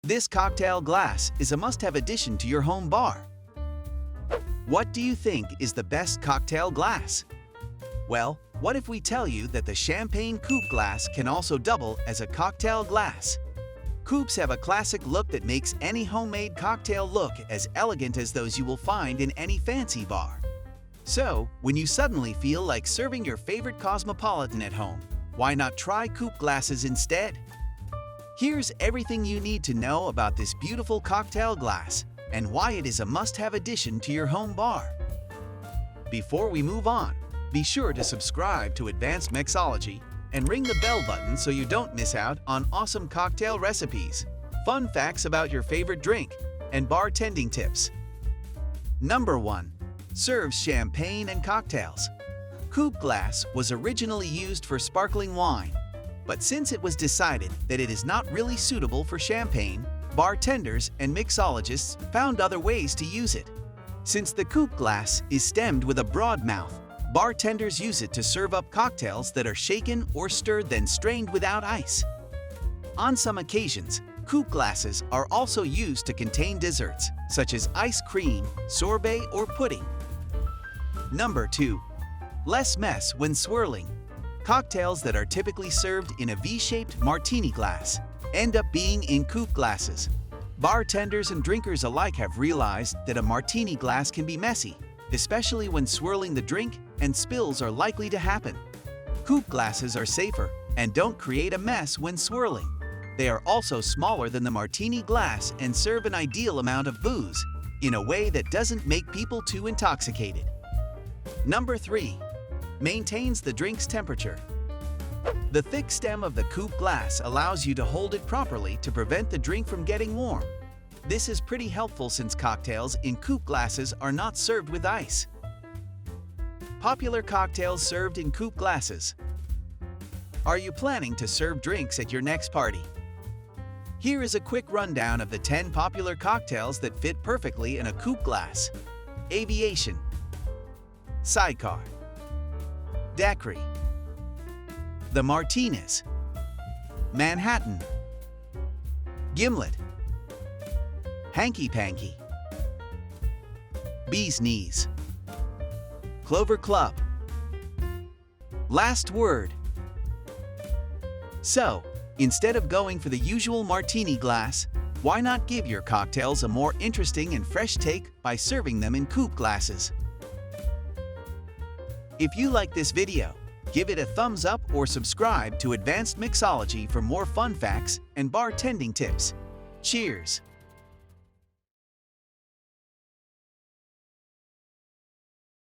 This cocktail glass is a must-have addition to your home bar. What do you think is the best cocktail glass? Well, what if we tell you that the champagne coupe glass can also double as a cocktail glass? Coupes have a classic look that makes any homemade cocktail look as elegant as those you will find in any fancy bar. So, when you suddenly feel like serving your favorite cosmopolitan at home, why not try coupe glasses instead? Here's everything you need to know about this beautiful cocktail glass and why it is a must-have addition to your home bar. Before we move on, be sure to subscribe to Advanced Mixology and ring the bell button so you don't miss out on awesome cocktail recipes, fun facts about your favorite drink, and bartending tips. Number 1. Serves champagne and cocktails. Coupe glass was originally used for sparkling wine, but since it was decided that it is not really suitable for champagne, bartenders and mixologists found other ways to use it. Since the coupe glass is stemmed with a broad mouth, bartenders use it to serve up cocktails that are shaken or stirred then strained without ice. On some occasions, coupe glasses are also used to contain desserts, such as ice cream, sorbet, or pudding. Number 2. Less mess when swirling. Cocktails that are typically served in a V-shaped martini glass end up being in coupe glasses. Bartenders and drinkers alike have realized that a martini glass can be messy, especially when swirling the drink, and spills are likely to happen. Coupe glasses are safer and don't create a mess when swirling. They are also smaller than the martini glass and serve an ideal amount of booze in a way that doesn't make people too intoxicated. Number 3. Maintains the drink's temperature. The thick stem of the coupe glass allows you to hold it properly to prevent the drink from getting warm. This is pretty helpful since cocktails in coupe glasses are not served with ice. Popular cocktails served in coupe glasses. Are you planning to serve drinks at your next party? Here is a quick rundown of the 10 popular cocktails that fit perfectly in a coupe glass. Aviation, Sidecar, Daiquiri, the Martinez, Manhattan, Gimlet, Hanky-Panky, Bee's Knees, Clover Club, Last Word. So, instead of going for the usual martini glass, why not give your cocktails a more interesting and fresh take by serving them in coupe glasses? If you like this video, give it a thumbs up or subscribe to Advanced Mixology for more fun facts and bartending tips. Cheers!